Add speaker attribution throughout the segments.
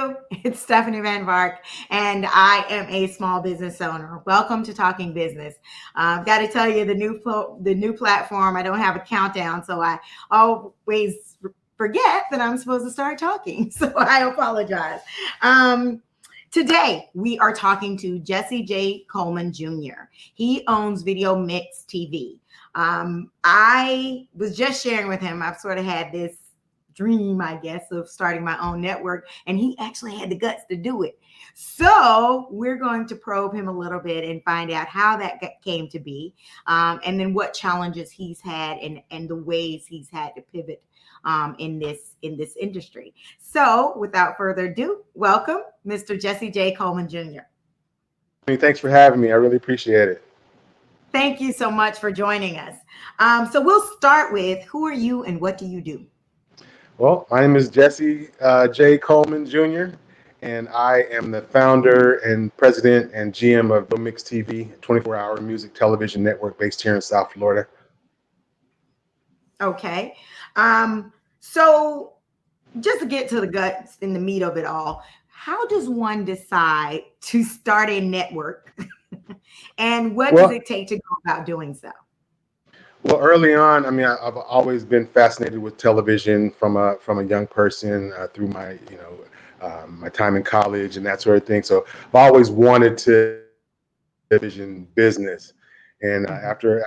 Speaker 1: you? It's Stephanie Van Vark, and I am a small business owner. Welcome to Talking Business. I've got to tell you, the new platform. I don't have a countdown, so I always forget that I'm supposed to start talking. So I apologize. Um, Today, we are talking to Jesse J. Coleman Jr. He owns Video Mix TV. I was just sharing with him, I've sort of had this dream, I guess, of starting my own network, and he actually had the guts to do it. So we're going to probe him a little bit and find out how that came to be, and then what challenges he's had and the ways he's had to pivot in this industry. So without further ado, welcome, Mr. Jesse J. Coleman Jr.
Speaker 2: Thanks for having me. I really appreciate it.
Speaker 1: Thank you so much for joining us. So we'll start with, who are you and what do you do?
Speaker 2: Well, my name is Jesse J. Coleman Jr., and I am the founder and president and GM of The Mix TV, a 24-hour music television network based here in South Florida.
Speaker 1: Okay. So just to get to the guts and the meat of it all, how does one decide to start a network? And what does
Speaker 2: Well,
Speaker 1: it take to go about doing so?
Speaker 2: well, early on, I mean, I've always been fascinated with television from a young person through my my time in college and that sort of thing. So I've always wanted to television business. And
Speaker 1: Mhm.
Speaker 2: after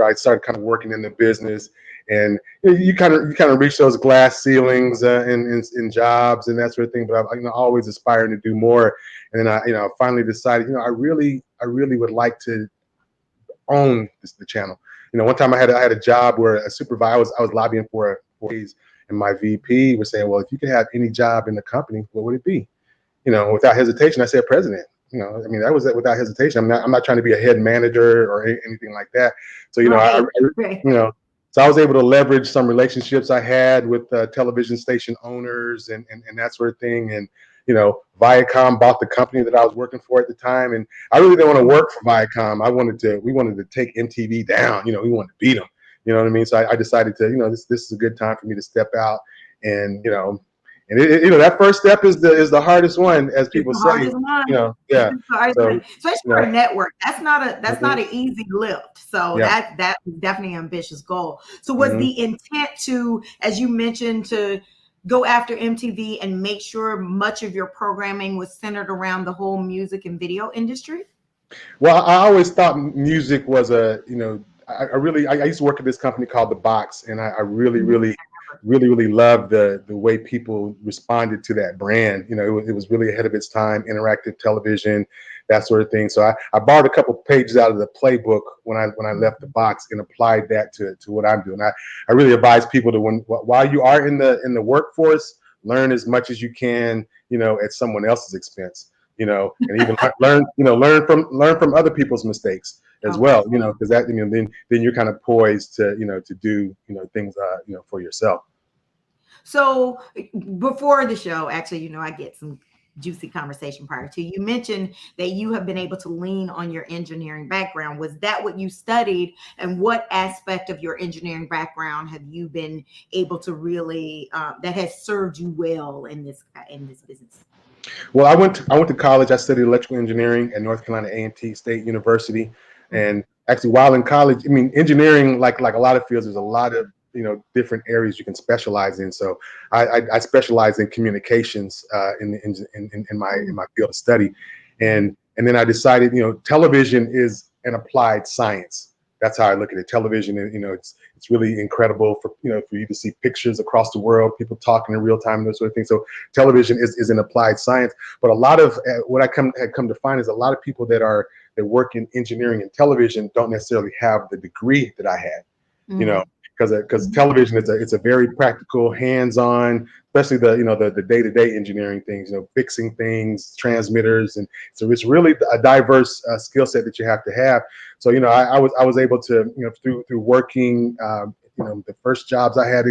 Speaker 2: I started kind of working in the business, and you kind of reach those glass ceilings in jobs and that sort of thing. But I'm always aspiring to do more. And then I finally decided I really would like to own the channel. One time I had a job where a supervisor I was lobbying for days, and my VP was saying, well, if you could have any job in the company, what would it be? Without hesitation, I said president. I mean, that was it without hesitation. I'm not trying to be a head manager or anything like that. So,
Speaker 1: Right. Right.
Speaker 2: you know, so I was able to leverage some relationships I had with television station owners and that sort of thing. And, Viacom bought the company that I was working for at the time. And I really didn't want to work for Viacom. We wanted to take MTV down, we wanted to beat them. You know what I mean? So I decided to, this is a good time for me to step out and, that first step is the hardest one, as
Speaker 1: It's
Speaker 2: people
Speaker 1: the
Speaker 2: say.
Speaker 1: hardest one.
Speaker 2: Yeah.
Speaker 1: It's the hardest
Speaker 2: So,
Speaker 1: one, especially
Speaker 2: you
Speaker 1: for
Speaker 2: know,
Speaker 1: a network. That's not
Speaker 2: mhm,
Speaker 1: an easy lift. So
Speaker 2: yeah.
Speaker 1: that's definitely an ambitious goal. So was
Speaker 2: hmm
Speaker 1: the intent to, as you mentioned, to go after MTV and make sure much of your programming was centered around the whole music and video industry?
Speaker 2: Well, I always thought music was I used to work at this company called The Box, and I really,
Speaker 1: Mhm.
Speaker 2: really, really, really loved the way people responded to that brand. It was really ahead of its time, interactive television, that sort of thing. So I borrowed a couple pages out of the playbook when I left The Box and applied that to what I'm doing. I really advise people to, while you are in the workforce, learn as much as you can, at someone else's expense. And even learn from other people's mistakes as well,
Speaker 1: Okay.
Speaker 2: because then you're kind of poised to do things for yourself.
Speaker 1: So before the show, actually, I get some juicy conversation prior to. You mentioned that you have been able to lean on your engineering background. Was that what you studied? And what aspect of your engineering background have you been able to really that has served you well in this business?
Speaker 2: Well, I went to college. I studied electrical engineering at North Carolina A&T State University,
Speaker 1: Mhm.
Speaker 2: and actually, while in college, I mean, engineering, like a lot of fields, there's a lot of different areas you can specialize in. So I specialize in communications in my field of study, and then I decided, television is an applied science. That's how I look at it. Television, it's really incredible for you to see pictures across the world, people talking in real time, and those sort of things. So television is an applied science. But a lot of what had come to find is a lot of people that work in engineering and television don't necessarily have the degree that I had. You know,
Speaker 1: Mhm.
Speaker 2: because
Speaker 1: Mhm.
Speaker 2: television it's a very practical, hands-on, especially the day-to-day engineering things, fixing things, transmitters, and so it's really a diverse skill set that you have to have. So I was able to through working. The first jobs I had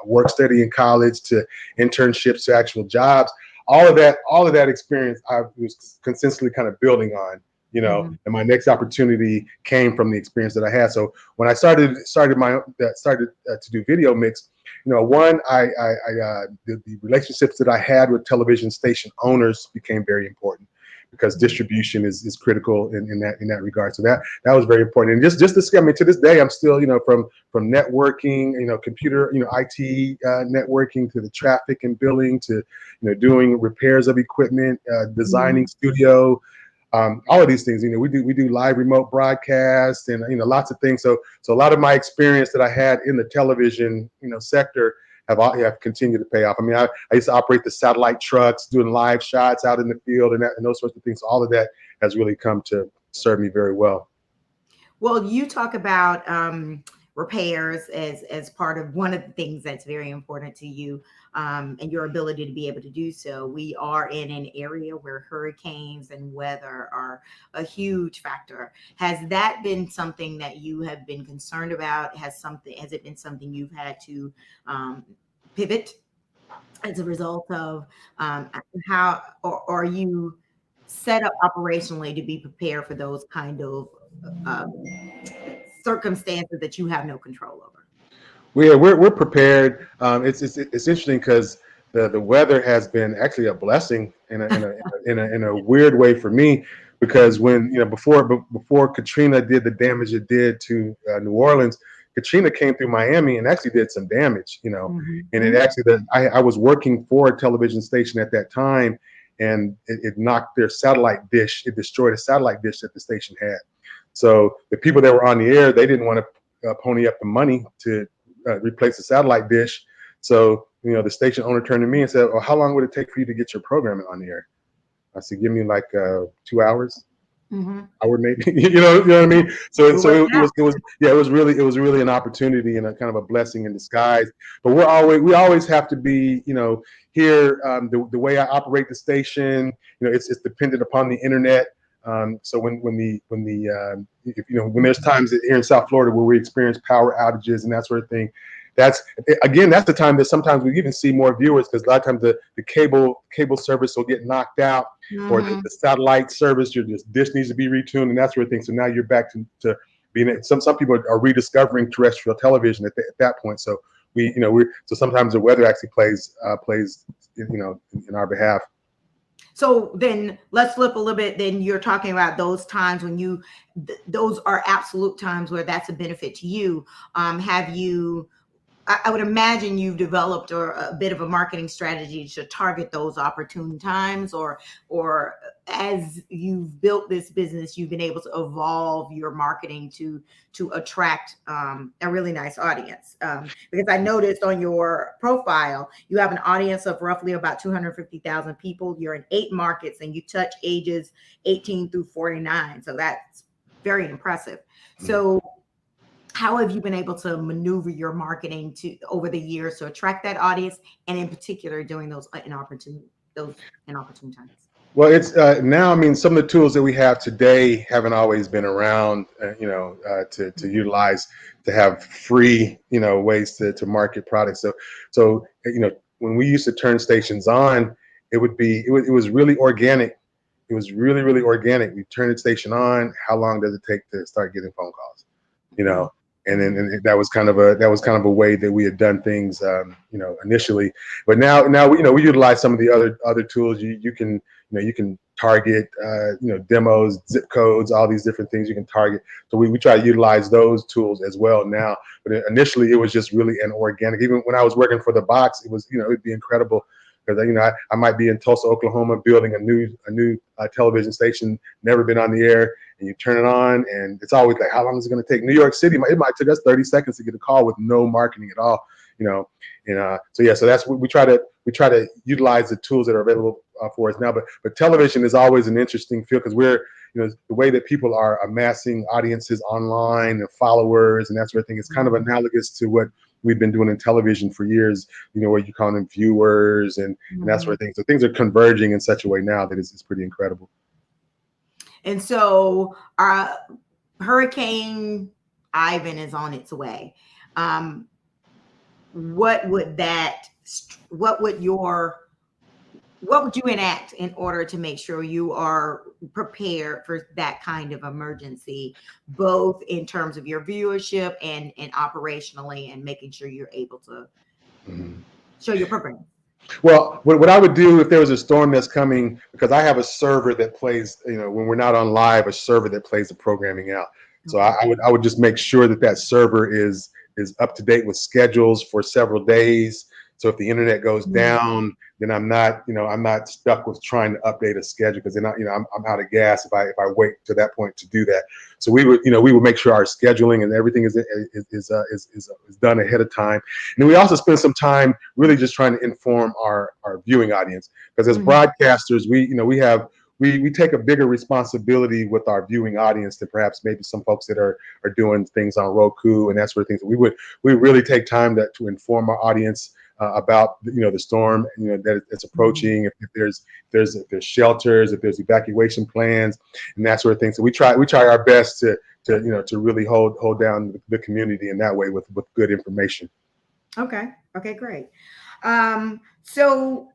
Speaker 2: work study in college to internships to actual jobs, all of that experience I was consistently kind of building on, know, and my next opportunity came from the experience that I had. So when I started to do video mix, you know, one, the relationships that I had with television station owners became very important because distribution is critical in that regard. So that was very important. And just to, I mean, to this day, I'm still, you know, from networking, you know, computer, you know, IT networking, to the traffic and billing, to, you know, doing repairs of equipment, designing studio, all of these things. You know, we do live remote broadcasts, and, you know, lots of things. So a lot of my experience that I had in the television, you know, sector have continued to pay off. I mean, I used to operate the satellite trucks, doing live shots out in the field, and those sorts of things. So all of that has really come to serve me very well.
Speaker 1: Well, you talk about repairs as part of one of the things that's very important to you, and your ability to be able to do so. We are in an area where hurricanes and weather are a huge factor. Has that been something that you have been concerned about? Has it been something you've had to um, pivot as a result of, um, how, or are you set up operationally to be prepared for those kind of um, circumstances that you have no control over?
Speaker 2: We're prepared. It's interesting because the weather has been actually a blessing in a weird way for me, because when, you know, before Katrina did the damage it did to New Orleans, Katrina came through Miami and actually did some damage, you know, and it
Speaker 1: Mhm.
Speaker 2: actually, I was working for a television station at that time, and it knocked their satellite dish. It destroyed a satellite dish that the station had. So the people that were on the air, they didn't want to pony up the money to replace the satellite dish. So, you know, the station owner turned to me and said, "Well, how long would it take for you to get your programming on the air?" I said, "Give me like 2 hours."
Speaker 1: Mhm.
Speaker 2: Hour maybe, you know what I mean. So
Speaker 1: It worked out.
Speaker 2: it was really an opportunity and a kind of a blessing in disguise. But we always have to be, you know, here, the way I operate the station, you know, it's dependent upon the internet. So if, you know, when there's times here in South Florida where we experience power outages and that sort of thing, that's again, that's the time that sometimes we even see more viewers, because a lot of times the cable service will get knocked out, or
Speaker 1: Mhm.
Speaker 2: the satellite service, your dish needs to be retuned and that sort of thing. So now you're back to being, some people are rediscovering terrestrial television at that point. So so sometimes the weather actually plays, you know, in our behalf.
Speaker 1: So then let's flip a little bit. Then you're talking about those times when those are absolute times where that's a benefit to you. Have you, I would imagine you've developed a bit of a marketing strategy to target those opportune times, or as you've built this business, you've been able to evolve your marketing to attract a really nice audience. Because I noticed on your profile, you have an audience of roughly about 250,000 people. You're in 8 markets and you touch ages 18 through 49. So that's very impressive. So how have you been able to maneuver your marketing to over the years to attract that audience, and in particular doing those inopportune times?
Speaker 2: Well, it's now. I mean, some of the tools that we have today haven't always been around. To utilize, to have free, you know, ways to market products. So you know, when we used to turn stations on, it was really organic. It was really organic. We turn the station on. How long does it take to start getting phone calls? You know, and then,
Speaker 1: Mhm.
Speaker 2: and that was kind of a way that we had done things, you know, initially. But now we, you know, we utilize some of the other tools. You can, you can target, you know, demos, zip codes, all these different things you can target. So we try to utilize those tools as well now. But initially, it was just really an organic. Even when I was working for the box, it was, you know, it'd be incredible, because, you know, I might be in Tulsa, Oklahoma, building a new television station, never been on the air, and you turn it on, and it's always like, how long is it going to take? New York City, it might take us 30 seconds to get a call with no marketing at all, you know. And so yeah, so that's what we try to utilize the tools that are available for us now. But television is always an interesting field, because we're, you know, the way that people are amassing audiences online and followers and that sort of thing is kind of analogous to what we've been doing in television for years, you know, where you call them viewers and that sort
Speaker 1: Mhm.
Speaker 2: of thing. So things are converging in such a way now that it's pretty incredible.
Speaker 1: And so, Hurricane Ivan is on its way. Um, what would your what would you enact in order to make sure you are prepared for that kind of emergency, both in terms of your viewership and operationally, and making sure you're able to
Speaker 2: Mhm.
Speaker 1: show your program?
Speaker 2: Well, what I would do if there was a storm that's coming, because I have a server that plays, when we're not on live, a server that plays the programming out. So
Speaker 1: Okay.
Speaker 2: I would just make sure that that server is up to date with schedules for several days. So if the internet goes
Speaker 1: Mm.
Speaker 2: down, then I'm not stuck with trying to update a schedule, because then I'm out of gas if I wait to that point to do that. So we would make sure our scheduling and everything is done ahead of time. And then we also spend some time really just trying to inform our viewing audience, because as
Speaker 1: Mhm.
Speaker 2: broadcasters, we take a bigger responsibility with our viewing audience than perhaps maybe some folks that are doing things on Roku and that sort of thing. So we really take time to inform our audience about the storm, that it's
Speaker 1: Mhm.
Speaker 2: approaching. If there's shelters, if there's evacuation plans, and that sort of thing. So we try our best to really hold down the community in that way with good information.
Speaker 1: Okay. Okay, great. So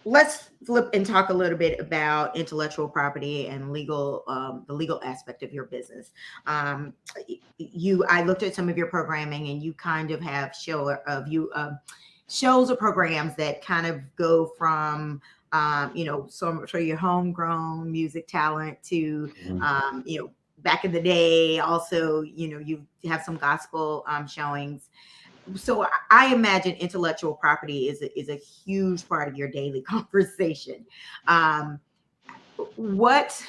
Speaker 1: let's flip and talk a little bit about intellectual property and the legal aspect of your business. Um, I looked at some of your programming, and you kind of have shows or programs that kind of go from so your homegrown music talent to
Speaker 2: Mhm.
Speaker 1: back in the day. Also, you have some gospel showings. So I imagine intellectual property is a huge part of your daily conversation. Um, what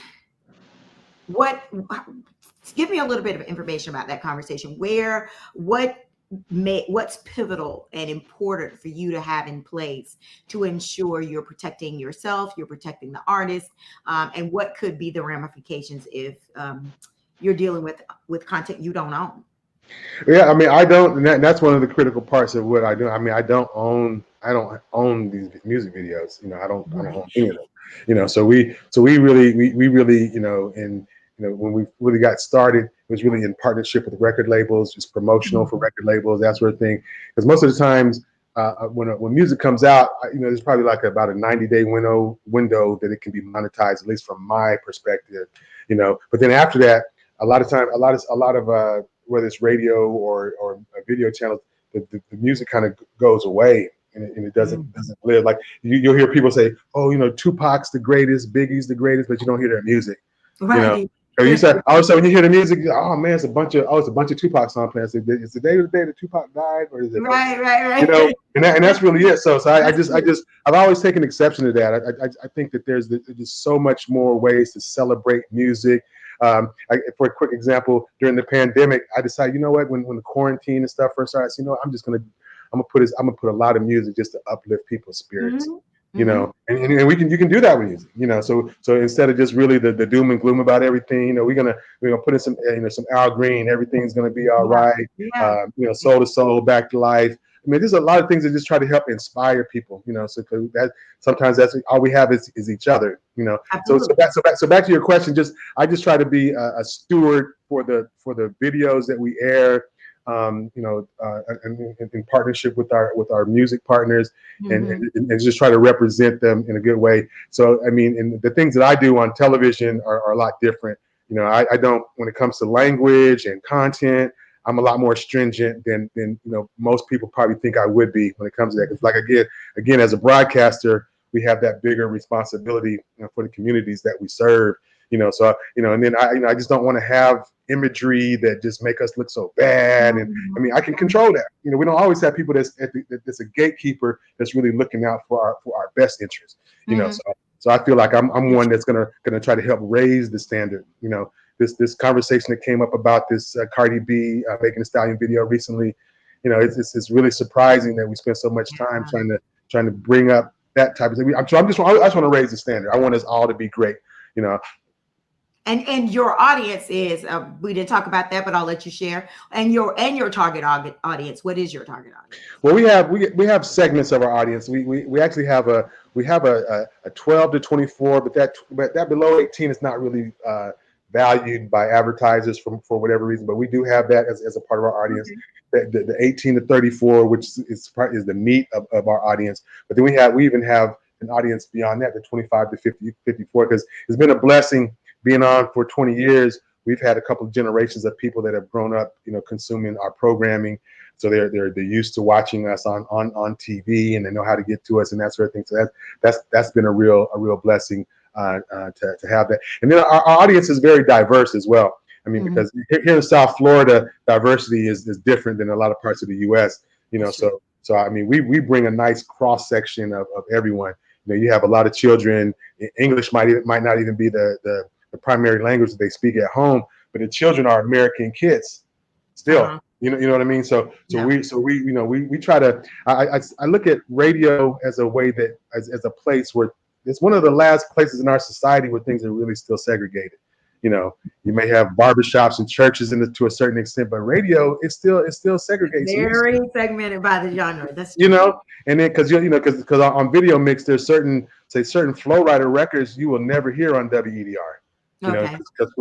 Speaker 1: what give me a little bit of information about that conversation. What's pivotal and important for you to have in place to ensure you're protecting yourself, you're protecting the artist, and what could be the ramifications if you're dealing with content you don't own?
Speaker 2: Yeah, I mean, I don't, and that's one of the critical parts of what I do. I mean, I don't own these music videos. I don't
Speaker 1: Right.
Speaker 2: own any of them. So we really, and when we really got started, it was really in partnership with record labels, just promotional for
Speaker 1: Mhm.
Speaker 2: record labels, that sort of thing. Because most of the times, when music comes out, there's probably like about a 90-day window that it can be monetized, at least from my perspective. But then after that, a lot of time, a lot of whether it's radio or video channels, the music kind of goes away, and it doesn't live. Like you'll hear people say, "Oh, Tupac's the greatest, Biggie's the greatest," but you don't hear their music. You know,
Speaker 1: Right.
Speaker 2: or you say all of a sudden when you hear the music, oh man, it's a bunch of Tupac songs playing. Is the day that Tupac died, or is it what?
Speaker 1: Right, right,
Speaker 2: You know,
Speaker 1: right.
Speaker 2: and that's really it. So I
Speaker 1: That's
Speaker 2: just I
Speaker 1: true.
Speaker 2: just I've always taken exception to that. I think that there's just so much more ways to celebrate music. For a quick example, during the pandemic, I decided, when the quarantine and stuff first started, I'm gonna put a lot of music just to uplift people's spirits.
Speaker 1: Mhm. Mhm.
Speaker 2: And you can do that with music. So instead of just really the doom and gloom about everything, we're gonna put in some Al Green. Everything's gonna be all
Speaker 1: Yeah.
Speaker 2: right.
Speaker 1: Yeah. Yeah.
Speaker 2: Soul to soul, back to life. I mean, there's a lot of things that just try to help inspire people. So that sometimes that's all we have is each other. So
Speaker 1: Absolutely.
Speaker 2: back to your question. I just try to be a steward for the videos that we air. In partnership with our music partners, and,
Speaker 1: Mhm.
Speaker 2: and just try to represent them in a good way. So I mean, and the things that I do on television are a lot different. I don't, when it comes to language and content, I'm a lot more stringent than most people probably think I would be when it comes to that. Because like again, as a broadcaster, we have that bigger responsibility, for the communities that we serve. And then I just don't want to have imagery that just make us look so bad. And I
Speaker 1: Mhm.
Speaker 2: mean, I can control that. We don't always have people that's a gatekeeper that's really looking out for our best interest.
Speaker 1: Mhm.
Speaker 2: So I feel like I'm
Speaker 1: That's
Speaker 2: one that's gonna try to help raise the standard. This conversation that came up about this Cardi B making a stallion video recently. It's really surprising that we spend so much time
Speaker 1: yeah.
Speaker 2: trying to bring up that type of thing. I just want to raise the standard. I want us all to be great. You know,
Speaker 1: And your audience is we didn't talk about that, but I'll let you share. And your target audience. What is your target audience?
Speaker 2: Well, we have segments of our audience. We actually have a 12 to 24, but that below 18 is not really valued by advertisers for whatever reason. But we do have that as a part of our audience.
Speaker 1: Okay.
Speaker 2: The 18 to 34, which is the meat of our audience. But then we even have an audience beyond that, the 25 to 50, 54, because it's been a blessing being on for 20 years. We've had a couple of generations of people that have grown up, consuming our programming. So they're used to watching us on TV, and they know how to get to us and that sort of thing. So that's been a real blessing to have that. And then our audience is very diverse as well. I mean,
Speaker 1: Mhm.
Speaker 2: because here in South Florida, diversity is different than a lot of parts of the U.S.
Speaker 1: That's true.
Speaker 2: So I mean, we bring a nice cross section of everyone. You have a lot of children. English might not even be the primary language that they speak at home, but the children are American kids still.
Speaker 1: Uh-huh.
Speaker 2: You know what I mean?
Speaker 1: Yeah.
Speaker 2: We try to. I look at radio as a way that as a place where it's one of the last places in our society where things are really still segregated. You may have barbershops and churches to a certain extent, but radio it still segregates music.
Speaker 1: Very segmented by the genre. That's
Speaker 2: you
Speaker 1: true.
Speaker 2: know and then because on video mix there's certain flow rider records you will never hear on WEDR,
Speaker 1: Okay.
Speaker 2: because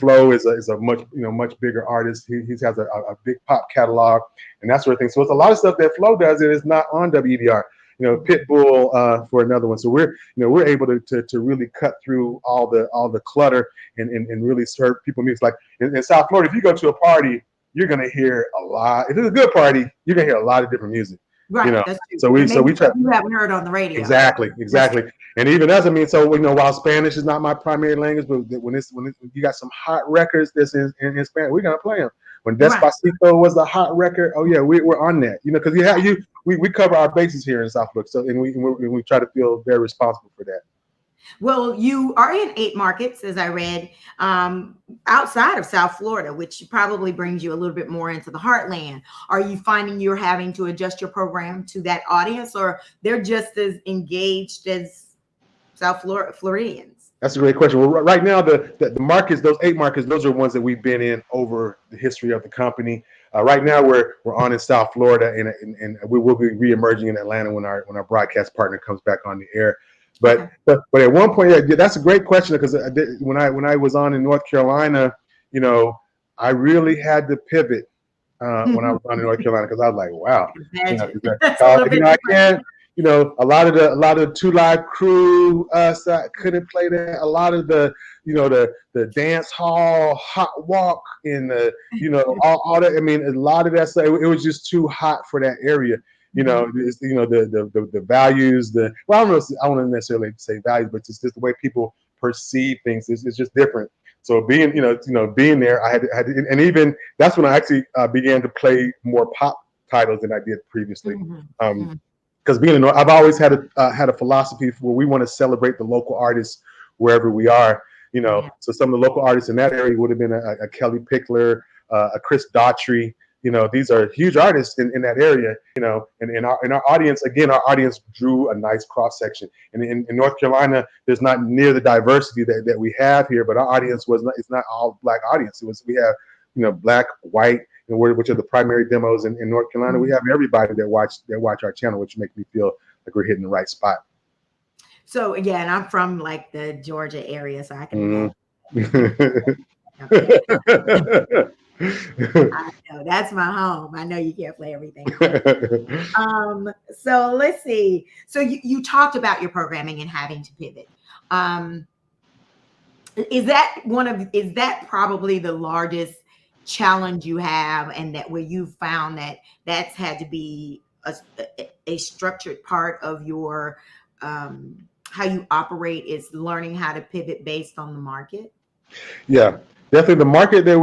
Speaker 2: Flo is a much bigger artist. He has a big pop catalog and that sort of thing. So it's a lot of stuff that Flo does that is not on WEDR. Pitbull, for another one. So we're able to really cut through all the clutter and really serve people music. Like in South Florida, if you go to a party, you're gonna hear a lot. If it's a good party, you're gonna hear a lot of different music. You
Speaker 1: Right.
Speaker 2: know,
Speaker 1: That's true.
Speaker 2: so
Speaker 1: And
Speaker 2: we
Speaker 1: maybe
Speaker 2: try.
Speaker 1: stuff you haven't heard on the radio.
Speaker 2: Exactly,
Speaker 1: That's true.
Speaker 2: exactly. And even as I mean, so while Spanish is not my primary language, but when you got some hot records that's in Spanish, we're gonna play them. When
Speaker 1: Right.
Speaker 2: Despacito was the hot record, oh yeah, we're on that. Because we cover our bases here in South Florida, so and we try to feel very responsible for that.
Speaker 1: Well, you are in 8 markets, as I read, outside of South Florida, which probably brings you a little bit more into the heartland. Are you finding you're having to adjust your program to that audience, or they're just as engaged as Floridians?
Speaker 2: That's a great question. Well, right now, the markets, those 8 markets, those are ones that we've been in over the history of the company. Right now, we're on in South Florida, and we will be reemerging in Atlanta when our broadcast partner comes back on the air. But
Speaker 1: Okay.
Speaker 2: but at one point, yeah, that's a great question because when I was on in North Carolina, you know, I really had to pivot when I was on in North Carolina because I was like, wow,
Speaker 1: Imagine. That's a little bit
Speaker 2: I
Speaker 1: different.
Speaker 2: can't. A lot of the Two Live Crew couldn't play that. A lot of the dance hall hot walk in all that. I mean, a lot of that stuff. It was just too hot for that area.
Speaker 1: Mhm.
Speaker 2: The values. I don't necessarily say values, but just the way people perceive things is just different. So being there, and even that's when I actually began to play more pop titles than I did previously.
Speaker 1: Mhm.
Speaker 2: Um,
Speaker 1: Mhm.
Speaker 2: because I've always had a philosophy where we want to celebrate the local artists wherever we are.
Speaker 1: Yeah.
Speaker 2: So some of the local artists in that area would have been a Kelly Pickler, a Chris Daughtry. These are huge artists in that area. And our audience, again, our audience drew a nice cross section. And in North Carolina, there's not near the diversity that we have here, but our audience it's not all black audience. We have black, white, which are the primary demos in North Carolina. We
Speaker 1: Mhm.
Speaker 2: have everybody that watch our channel, which makes me feel like we're hitting the right spot.
Speaker 1: So again, I'm from like the Georgia area, so I can
Speaker 2: Mm.
Speaker 1: imagine people up there. I know that's my home. I know you can't play everything for me. So let's see. So you talked about your programming and having to pivot. Um, is that probably the largest challenge you have, and that where you found that that's had to be a structured part of your how you operate is learning how to pivot based on the market?
Speaker 2: Yeah, definitely the market that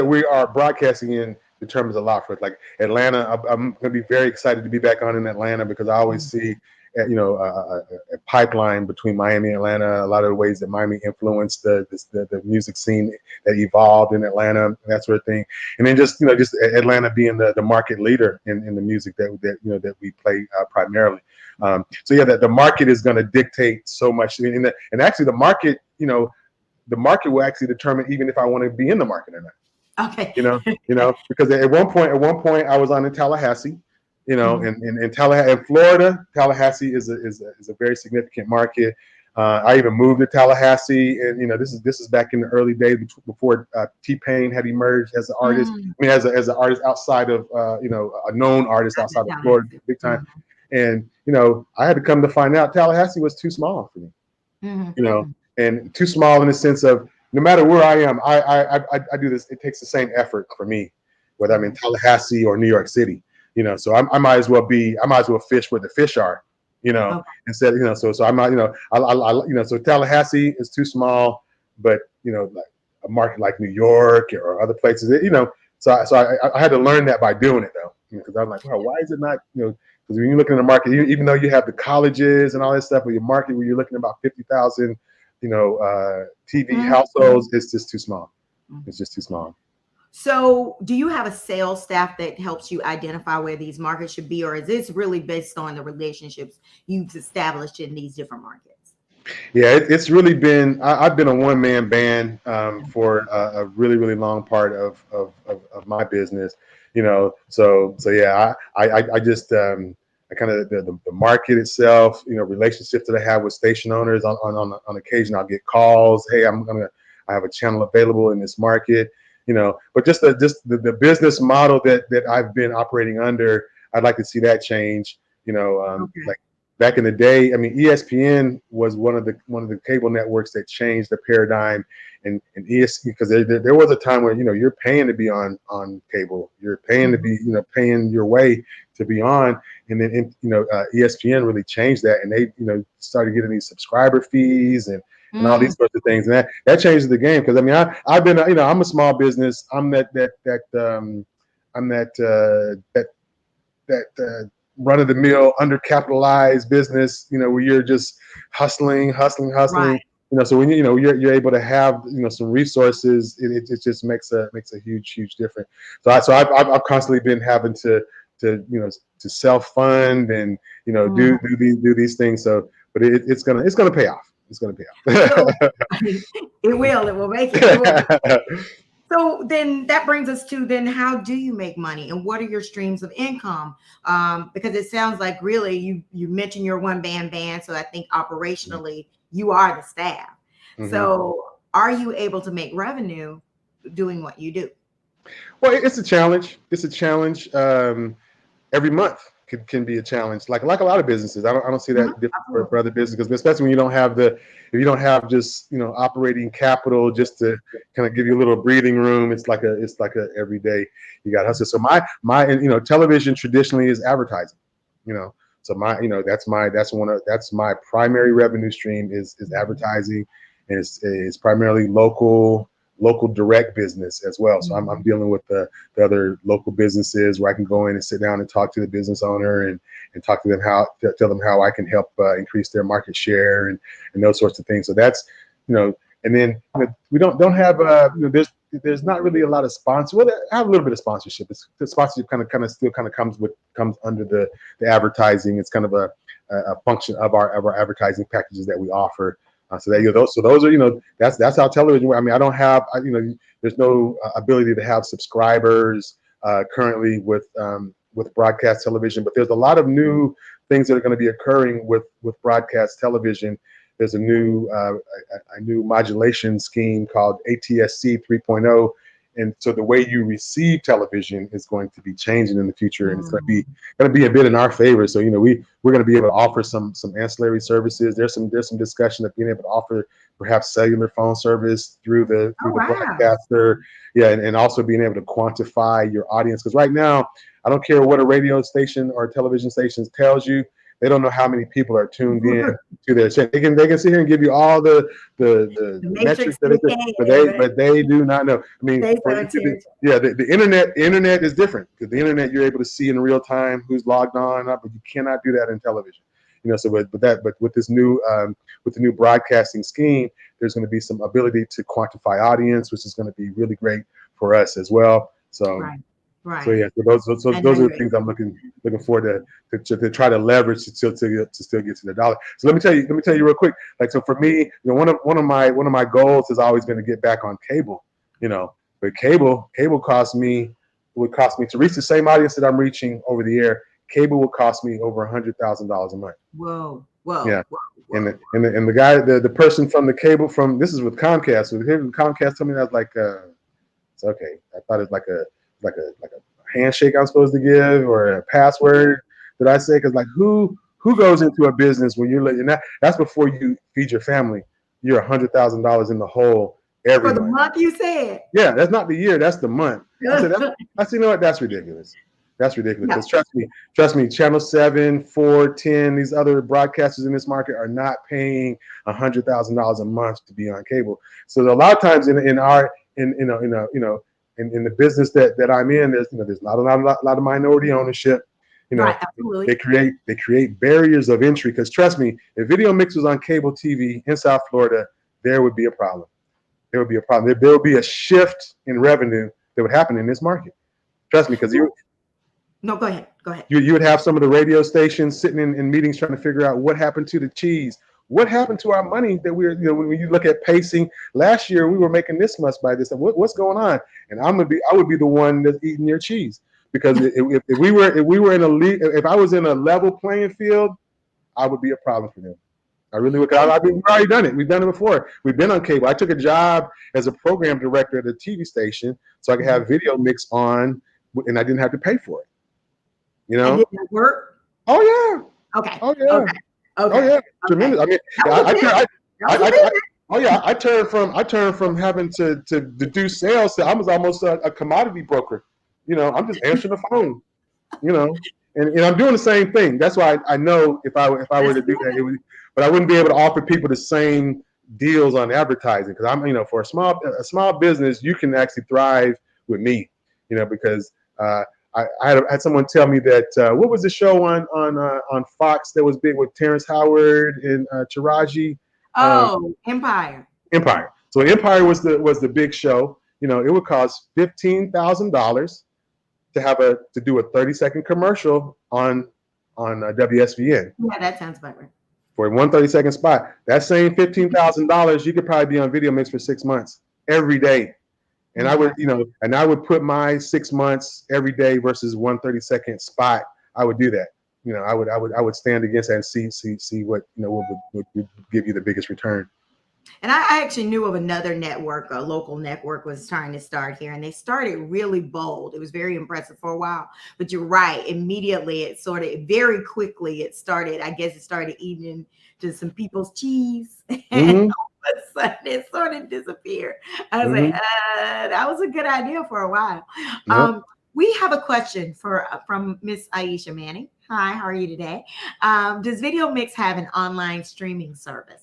Speaker 2: we are broadcasting in determines a lot for us. Like Atlanta, I'm going to be very excited to be back on in Atlanta because I always
Speaker 1: Mhm.
Speaker 2: see, a pipeline between Miami and Atlanta. A lot of the ways that Miami influenced the music scene that evolved in Atlanta and that sort of thing. And then just Atlanta being the market leader in the music that we play primarily. So yeah, the market is going to dictate so much, and actually the market will actually determine even if I want to be in the market or not.
Speaker 1: Okay.
Speaker 2: Because at one point I was on in Tallahassee,
Speaker 1: Mhm.
Speaker 2: in Tallahassee, in Florida. Tallahassee is a very significant market. I even moved to Tallahassee, and this is back in the early days before T-Pain had emerged as an artist.
Speaker 1: Mm.
Speaker 2: I mean, as an artist outside of a known artist
Speaker 1: Out of
Speaker 2: outside of Florida,
Speaker 1: Tallahassee.
Speaker 2: big time.
Speaker 1: Mhm.
Speaker 2: And I had to come to find out Tallahassee was too small for me.
Speaker 1: Mhm,
Speaker 2: you know,
Speaker 1: mhm.
Speaker 2: and too small in the sense of no matter where I am, I do this. It takes the same effort for me, whether I'm in
Speaker 1: Right.
Speaker 2: Tallahassee or New York City. So I might as well fish where the fish are.
Speaker 1: Okay.
Speaker 2: Instead, so I might, so Tallahassee is too small, but like a market like New York or other places, so I had to learn that by doing it though, because I'm like, wow, why is it not, because when you look in the market, even though you have the colleges and all that stuff, but your market where you're looking at about 50,000, TV
Speaker 1: Mhm, mhm,
Speaker 2: households, it's just too small.
Speaker 1: mhm.
Speaker 2: It's just too small.
Speaker 1: So, do you have a sales staff that helps you identify where these markets should be, or is this really based on the relationships you've established in these different markets?
Speaker 2: Yeah, it's really been. I've been a one man band for a really really long part of my business. So yeah, I just I kind of the market itself. Relationships that I have with station owners on occasion. I'll get calls. Hey, I have a channel available in this market. But just the business model that I've been operating under. I'd like to see that change.
Speaker 1: Okay.
Speaker 2: Like back in the day, I mean, ESPN was one of the cable networks that changed the paradigm, and ESPN, because there was a time where you're paying to be on cable, you're paying to
Speaker 1: Mhm.
Speaker 2: be paying your way to be on, and then ESPN really changed that, and they started getting these subscriber fees and all
Speaker 1: Mm,
Speaker 2: these sorts of things, and that changes the game. Because I mean, I've been I'm a small business. I'm that run of the mill undercapitalized business, where you're just hustling.
Speaker 1: right.
Speaker 2: So when you're able to have some resources, it just makes a huge difference. So I've constantly been having to self fund and do
Speaker 1: Mhm.
Speaker 2: these things. So, but it's gonna pay off. It's gonna
Speaker 1: So,
Speaker 2: pay
Speaker 1: it will. It will make it. It will.
Speaker 2: off.
Speaker 1: So then that brings us to then how do you make money and what are your streams of income? Because it sounds like really you mentioned your one band, so I think operationally you are the staff.
Speaker 2: hmm
Speaker 1: So are you able to make revenue doing what you do?
Speaker 2: Well, it's a challenge. It's a challenge. Every month can be a challenge. Like a lot of businesses, I don't see
Speaker 1: Mhm,
Speaker 2: that different for
Speaker 1: absolutely.
Speaker 2: other businesses, especially when you don't have if you don't have just operating capital just to kind of give you a little breathing room. It's like a everyday you got to hustle. So my television traditionally is advertising. You know, so that's my primary revenue stream is
Speaker 1: Mhm,
Speaker 2: advertising, and it's primarily local direct business as well. So I'm
Speaker 1: mhm,
Speaker 2: dealing with the other local businesses where I can go in and sit down and talk to the business owner and talk to them tell them how I can help increase their market share and those sorts of things. So that's and then we don't have there's not really a lot of sponsor. Well, I have a little bit of sponsorship. The sponsorship kind of still kind of comes under the advertising. It's kind of a function of our advertising packages that we offer. So that
Speaker 1: okay.
Speaker 2: those are that's how television. I mean, I don't have there's no ability to have subscribers currently with broadcast television, but there's a lot of new things that are going to be occurring with broadcast television. There's a new modulation scheme called ATSC 3.0, and so the way you receive television is going to be changing in the future, and it's going to be
Speaker 1: Mhm,
Speaker 2: a bit in our favor. So we're going to be able to offer some ancillary services. There's some discussion of being able to offer perhaps cellular phone service through the
Speaker 1: oh
Speaker 2: through the
Speaker 1: wow.
Speaker 2: broadcaster, yeah, and also being able to quantify your audience, because right now I don't care what a radio station or television station tells you, they don't know how many people are tuned in to their channel. They can sit here and give you all
Speaker 1: The
Speaker 2: the
Speaker 1: Matrix
Speaker 2: metrics that
Speaker 1: did
Speaker 2: it, but they
Speaker 1: but
Speaker 2: but they do not know. I mean,
Speaker 1: they saw it.
Speaker 2: yeah, the internet is different, because the internet you're able to see in real time who's logged on, but you cannot do that in television. But with the new broadcasting scheme, there's going to be some ability to quantify audience, which is going to be really great for us as well. So
Speaker 1: Right.
Speaker 2: so
Speaker 1: Right.
Speaker 2: yeah, so
Speaker 1: I know
Speaker 2: those are
Speaker 1: you're
Speaker 2: the things I'm looking forward to try to leverage to still get to the dollar. So let me tell you real quick. Like, so for me, one of my goals has always been to get back on cable. You know, but cable would cost me to reach the same audience that I'm reaching over the air. Cable would cost me over $100,000 a month.
Speaker 1: whoa, whoa,
Speaker 2: Yeah.
Speaker 1: whoa,
Speaker 2: And
Speaker 1: whoa,
Speaker 2: the, and the, and the guy, the person from the cable from this is with Comcast. So here Comcast told me that was like it's okay. I thought it's like a handshake I'm supposed to give or a password. that I say, because like who goes into a business when you're letting that's before you feed your family. You're $100,000 in the hole every
Speaker 1: For the
Speaker 2: month.
Speaker 1: month, you said.
Speaker 2: Yeah, that's not the year, that's the month. I said, you know what, that's ridiculous. That's ridiculous.
Speaker 1: No,
Speaker 2: Because trust me, Channel 7, 4, 10, these other broadcasters in this market are not paying $100,000 a month to be on cable. So a lot of times in our in the business that I'm in, there's not a lot of minority ownership. You know,
Speaker 1: right, absolutely.
Speaker 2: they create barriers of entry. Because trust me, if Video Mix was on cable TV in South Florida, there would be a problem. There would be a problem. There would be a shift in revenue that would happen in this market. Trust me, because
Speaker 1: No, go ahead. Go ahead.
Speaker 2: you would have some of the radio stations sitting in meetings trying to figure out what happened to the cheese. What happened to our money that when you look at pacing, last year we were making this much by this. What's going on? And I would be the one that's eating your cheese. Because if we were in a league, if I was in a level playing field, I would be a problem for them. I really would. We've already done it. We've done it before. We've been on cable. I took a job as a program director at a TV station so I could
Speaker 1: Mhm.
Speaker 2: have Video Mix on, and I didn't have to pay for it. You
Speaker 1: And did
Speaker 2: know?
Speaker 1: that work?
Speaker 2: Oh yeah.
Speaker 1: Okay.
Speaker 2: Oh yeah.
Speaker 1: Okay.
Speaker 2: Oh
Speaker 1: Okay.
Speaker 2: yeah.
Speaker 1: Okay.
Speaker 2: Tremendous. I mean,
Speaker 1: That was a
Speaker 2: I, I,
Speaker 1: pivot.
Speaker 2: I,
Speaker 1: That was a
Speaker 2: I
Speaker 1: pivot.
Speaker 2: oh yeah. I turned from having to do sales to I was almost a commodity broker. I'm just answering the phone. you know, and I'm doing the same thing. That's why I know if I were
Speaker 1: That's
Speaker 2: to do that, but I wouldn't be able to offer people the same deals on advertising. Because for a small business, you can actually thrive with me, because I had someone tell me that what was the show on Fox that was big with Terrence Howard and Taraji, um,
Speaker 1: Oh, Empire.
Speaker 2: Empire. So Empire was the big show. It would cost $15,000 to do a 30-second commercial on WSVN
Speaker 1: Yeah, that sounds about right.
Speaker 2: for one 30-second spot. That same $15,000, you could probably be on Video Mix for 6 months every day. And I
Speaker 1: Yeah.
Speaker 2: would, I would put my 6 months every day versus one 30-second spot. I would do that. I would stand against that and see what would give you the biggest return.
Speaker 1: And I actually knew of another network, a local network was trying to start here, and they started really bold. It was very impressive for a while. But you're right, immediately it sort of very quickly it started, I guess it started eating to some people's cheese. And
Speaker 2: Mm-hmm.
Speaker 1: all of a sudden it sort of disappeared. I was like,
Speaker 2: Mm-hmm.
Speaker 1: that was a good idea for a while.
Speaker 2: Yep.
Speaker 1: We have a question from Miss Aisha Manning. Hi, how are you today? Does Video Mix have an online streaming service?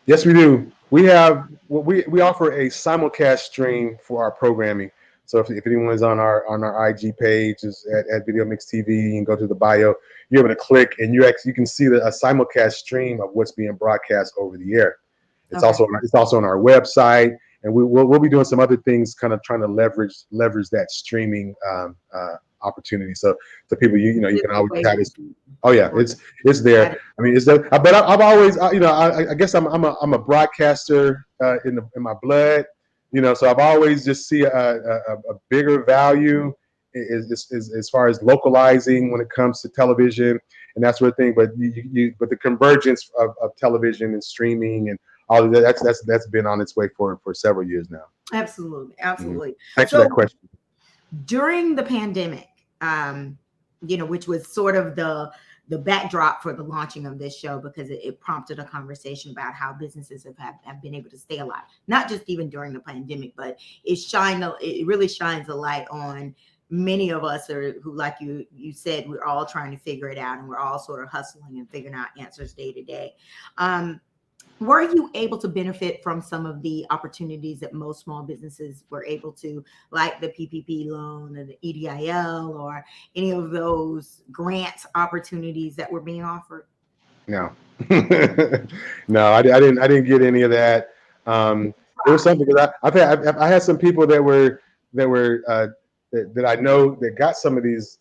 Speaker 2: Yes, we do. We offer a simulcast stream for our programming. So if anyone is on our IG page is at Video Mix TV and go to the bio, you're able to click and you can see a simulcast stream of what's being broadcast over the air. It's
Speaker 1: Okay.
Speaker 2: also on our website, and we'll be doing some other things, kind of trying to leverage that streaming opportunity. So people, you can always
Speaker 1: Way
Speaker 2: have
Speaker 1: to
Speaker 2: it. Oh yeah,
Speaker 1: work
Speaker 2: it's there.
Speaker 1: at it.
Speaker 2: I mean, it's there. But I've always, I guess I'm a broadcaster in my blood. So I've always just see a bigger value as far as localizing when it comes to television and that sort of thing. But but the convergence of television and streaming and all of that, that's been on its way for several years now.
Speaker 1: Absolutely,
Speaker 2: Mhm.
Speaker 1: absolutely.
Speaker 2: Thanks for that
Speaker 1: So
Speaker 2: question.
Speaker 1: during the pandemic, which was sort of the backdrop for the launching of this show because it prompted a conversation about how businesses have been able to stay alive, not just even during the pandemic, but it really shines a light on many of us who, like you said, we're all trying to figure it out and we're all sort of hustling and figuring out answers day to day. Um, were you able to benefit from some of the opportunities that most small businesses were able to, like the PPP loan or the EDIL or any of those grants opportunities that were being offered?
Speaker 2: No, no, I didn't get any of that. It was
Speaker 1: Right.
Speaker 2: something because I had some people that I know that got some of these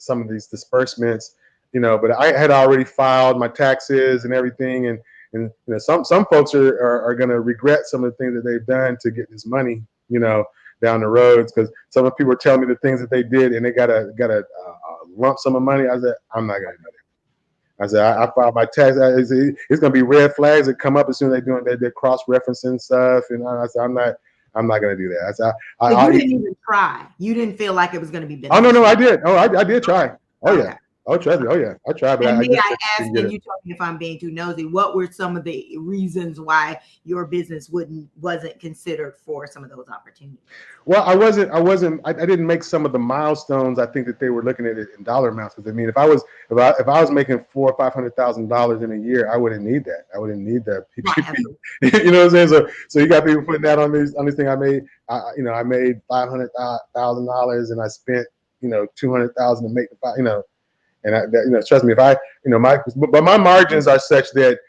Speaker 2: disbursements, but I had already filed my taxes and everything, and some folks are going to regret some of the things that they've done to get this money, down the roads, because some of the people were telling me the things that they did and they got a lump sum of money. I said, I'm not going to do that. I said, I filed my tax. It's going to be red flags that come up as soon as they're doing their cross referencing stuff. And I said, I'm not going to do that. I said,
Speaker 1: So you
Speaker 2: I
Speaker 1: didn't even try. You didn't feel like it was going to be
Speaker 2: oh no,
Speaker 1: beneficial.
Speaker 2: I did. Oh, I did try. Oh
Speaker 1: Okay.
Speaker 2: yeah. Oh, trust me. Oh yeah, I tried, but
Speaker 1: And
Speaker 2: I
Speaker 1: may
Speaker 2: just
Speaker 1: I
Speaker 2: didn't
Speaker 1: ask,
Speaker 2: get
Speaker 1: and
Speaker 2: it.
Speaker 1: you tell me if I'm being too nosy, what were some of the reasons why your business wasn't considered for some of those opportunities?
Speaker 2: Well, I didn't make some of the milestones. I think that they were looking at it in dollar amounts. Because I mean, if I was making $400,000 or $500,000 in a year, I wouldn't need that. I wouldn't need that
Speaker 1: Right,
Speaker 2: PPP.
Speaker 1: absolutely.
Speaker 2: You know what I'm saying? So you got people putting that on this thing. I made $500,000 and I spent 200,000 to make the and trust me, if I, but my margins are such that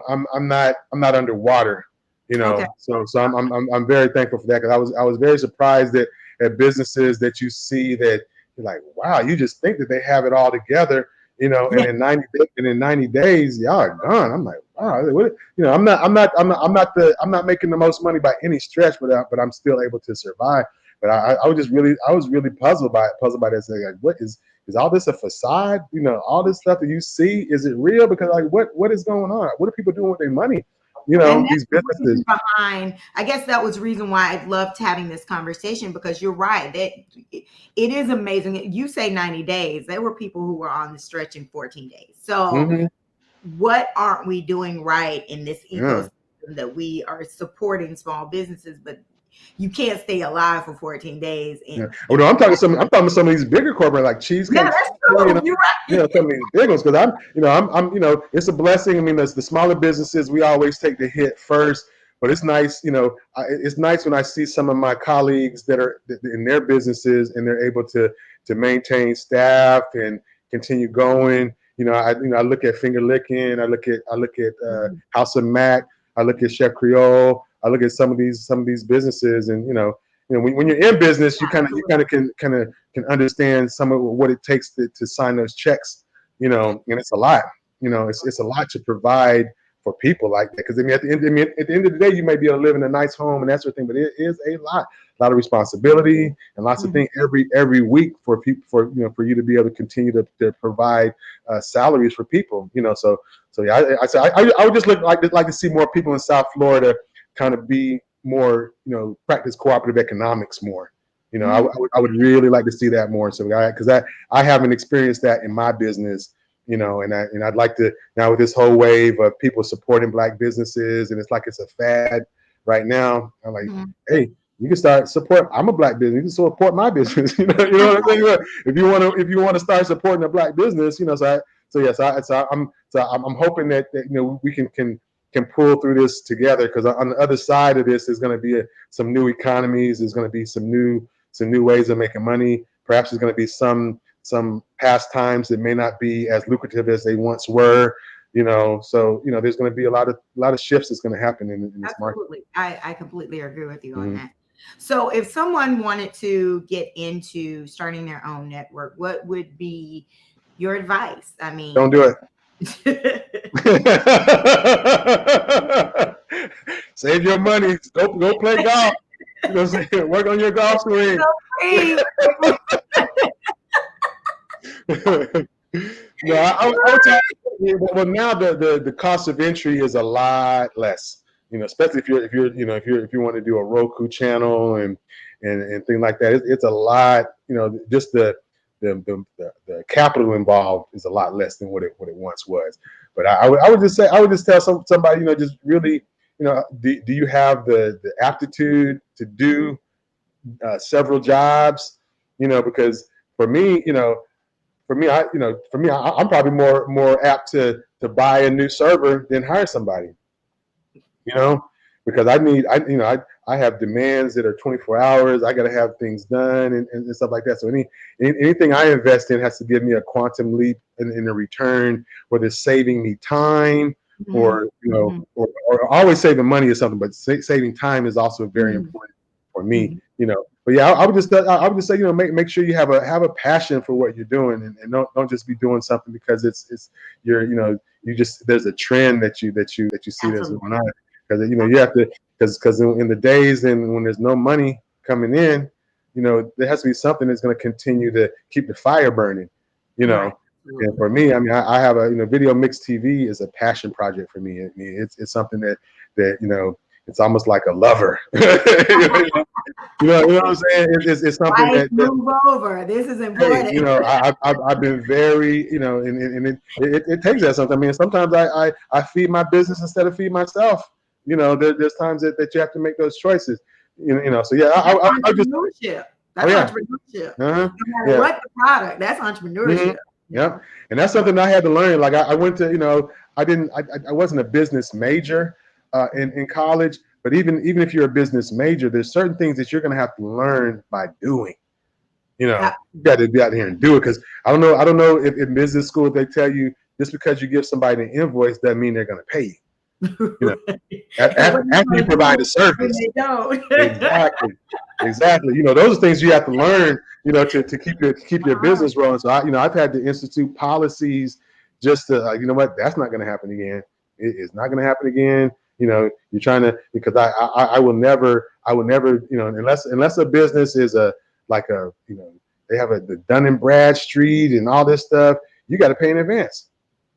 Speaker 2: I'm not underwater.
Speaker 1: Okay.
Speaker 2: So I'm very thankful for that because I was very surprised at businesses that you see that you're like, wow, you just think that they have it all together,
Speaker 1: Yeah.
Speaker 2: and in 90 days, y'all are gone. I'm like, wow, I'm not making the most money by any stretch, but I'm still able to survive. But I was really puzzled by this. Like, what is all this a facade? All this stuff that you see, is it real? Because like, what is going on? What are people doing with their money?
Speaker 1: And that's
Speaker 2: These
Speaker 1: the reason
Speaker 2: businesses.
Speaker 1: behind, I guess that was the reason why I loved having this conversation, because you're right. That it is amazing. You say 90 days. There were people who were on the stretch in 14 days. So
Speaker 2: Mm-hmm,
Speaker 1: what aren't we doing right in this
Speaker 2: yeah.
Speaker 1: ecosystem that we are supporting small businesses, but you can't stay alive for 14 days
Speaker 2: Yeah.
Speaker 1: in
Speaker 2: Well, no, I'm talking about some of these bigger corporate like
Speaker 1: yeah,
Speaker 2: Cheesecake
Speaker 1: that's
Speaker 2: Factory and
Speaker 1: true. You're right.
Speaker 2: some of these big ones because it's a blessing. I mean, the smaller businesses, we always take the hit first, but it's nice. It's nice when I see some of my colleagues that are in their businesses and they're able to maintain staff and continue going. I look at Finger Licking, I look at House of Mac, I look at Chef Creole, I look at some of these businesses, and when you're in business, you kind of can understand some of what it takes to sign those checks, and it's a lot. It's a lot to provide for people like that. Because at the end of the day, you may be able to live in a nice home and that sort of thing, but it is a lot of responsibility and lots of
Speaker 1: Mhm.
Speaker 2: things every week for people for you to be able to continue to provide salaries for people. So yeah, I would just like to see more people in South Florida kind of be more, practice cooperative economics more. I,
Speaker 1: Mhm.
Speaker 2: I would really like to see that more. So because I haven't experienced that in my business, and I'd like to now with this whole wave of people supporting black businesses, and it's like it's a fad right now. I'm like,
Speaker 1: Mhm.
Speaker 2: hey, you can start support. I'm a black business. You can support my business. You know what I'm saying? If you want to start supporting a black business, I'm hoping that we can pull through this together because on the other side of this is going to be some new economies. There's going to be some new ways of making money. Perhaps there's going to be some pastimes that may not be as lucrative as they once were. So there's going to be a lot of shifts that's going to happen in this market.
Speaker 1: Absolutely. I completely agree with you on
Speaker 2: Mm-hmm.
Speaker 1: that. So if someone wanted to get into starting their own network, what would be your advice? I
Speaker 2: Don't
Speaker 1: mean,
Speaker 2: do it.
Speaker 1: so
Speaker 2: Save your money. Go play golf. Work on your golf swing.
Speaker 1: free.
Speaker 2: No, I would tell you, well, now the cost of entry is a lot less. Especially if you want to do a Roku channel and things like that. It's a lot. Just the capital involved is a lot less than what it once was. But I would just tell somebody, just really, do you have the aptitude to do several jobs? Because for me, I'm probably more apt to buy a new server than hire somebody. You know, because I have demands that are 24 hours. I got to have things done and stuff like that. So anything I invest in has to give me a quantum leap in the return, whether it's saving me time
Speaker 1: Mhm,
Speaker 2: or
Speaker 1: mhm,
Speaker 2: or always saving money or something. But saving time is also very
Speaker 1: mhm,
Speaker 2: important for me.
Speaker 1: mhm.
Speaker 2: But yeah, I would just say, make sure you have a passion for what you're doing, and don't just be doing something because it's you're you just there's a trend that you see that's
Speaker 1: Absolutely.
Speaker 2: going on. Because you have to, because in the days and when there's no money coming in, there has to be something that's going to continue to keep the fire burning. you
Speaker 1: Right.
Speaker 2: know and
Speaker 1: Absolutely.
Speaker 2: for me, I mean, I have a video mix TV is a passion project for me. I mean, it's something that it's almost like a lover. You know what I'm saying? It's something
Speaker 1: Wife,
Speaker 2: that
Speaker 1: move over. This is
Speaker 2: hey,
Speaker 1: important.
Speaker 2: I've been very, and it takes that sometimes. I mean, sometimes I feed my business instead of feed myself. There's times that you have to make those choices. So yeah,
Speaker 1: That's
Speaker 2: I just,
Speaker 1: entrepreneurship.
Speaker 2: oh
Speaker 1: That's
Speaker 2: yeah,
Speaker 1: entrepreneurship.
Speaker 2: uh-huh,
Speaker 1: No matter
Speaker 2: yeah.
Speaker 1: what the product, that's
Speaker 2: Mm-hmm.
Speaker 1: entrepreneurship. You know.
Speaker 2: Yep. And that's something I had to learn. Like I went to, I wasn't a business major in college, but even if you're a business major, there's certain things that you're going to have to learn by doing.
Speaker 1: Yeah.
Speaker 2: You got to be out here and do it. Because I don't know if in business school they tell you just because you give somebody an invoice doesn't mean they're going to pay you. You know,
Speaker 1: And what are you
Speaker 2: after you
Speaker 1: going to
Speaker 2: provide
Speaker 1: do
Speaker 2: a
Speaker 1: when
Speaker 2: service.
Speaker 1: they don't?
Speaker 2: Exactly. Exactly. Those are things you have to learn, to keep your
Speaker 1: Wow.
Speaker 2: business rolling. So I've had to institute policies just to, you know what, that's not going to happen again. It's not going to happen again. You're trying to, because I will never, unless a business is like a, they have the Dun and Bradstreet and all this stuff, you got to pay in advance.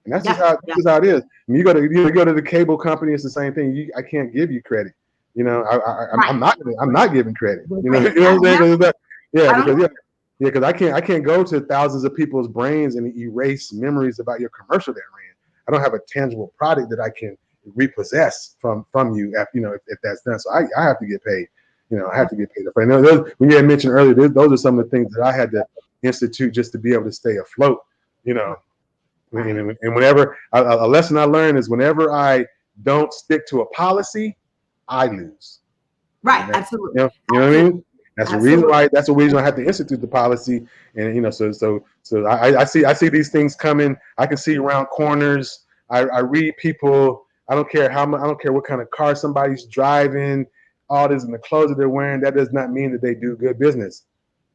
Speaker 2: And
Speaker 1: Yeah.
Speaker 2: that's
Speaker 1: Yeah.
Speaker 2: just how it is. When you go to the cable company, it's the same thing. I can't give you credit.
Speaker 1: Right.
Speaker 2: I'm not giving credit.
Speaker 1: With
Speaker 2: You know,
Speaker 1: credit.
Speaker 2: you know what I'm saying? Yeah,
Speaker 1: I don't
Speaker 2: because
Speaker 1: know.
Speaker 2: because I can't go to thousands of people's brains and erase memories about your commercial that ran. I don't have a tangible product that I can repossess from you if that's done. So I have to get paid. I have to get paid. When you had mentioned earlier, those are some of the things that I had to institute just to be able to stay afloat. You know,
Speaker 1: Right.
Speaker 2: and whenever a lesson I learned is whenever I don't stick to a policy, I lose.
Speaker 1: Right.
Speaker 2: And that,
Speaker 1: Absolutely.
Speaker 2: you know what I
Speaker 1: Absolutely.
Speaker 2: mean? That's the reason
Speaker 1: Absolutely.
Speaker 2: why. That's the reason I have to institute the policy. And so I see these things coming. I can see around corners. I read people. I don't care how much. I don't care what kind of car somebody's driving. All this and the clothes that they're wearing. That does not mean that they do good business.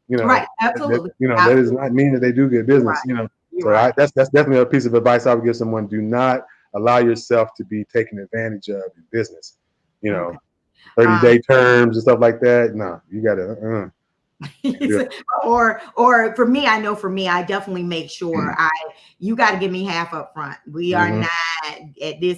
Speaker 2: You know
Speaker 1: Right. Absolutely.
Speaker 2: that does
Speaker 1: Absolutely.
Speaker 2: not mean that they do good
Speaker 1: You're
Speaker 2: business.
Speaker 1: right. You're
Speaker 2: So
Speaker 1: right.
Speaker 2: that's definitely a piece of advice I would give someone. Do not allow yourself to be taken advantage of in business. You
Speaker 1: Okay.
Speaker 2: know, 30-day
Speaker 1: Um,
Speaker 2: terms and stuff like that. No, you gotta can't do it.
Speaker 1: or for me, I know for me, I definitely make sure you got to give me half up front. We are
Speaker 2: Mm-hmm.
Speaker 1: not at this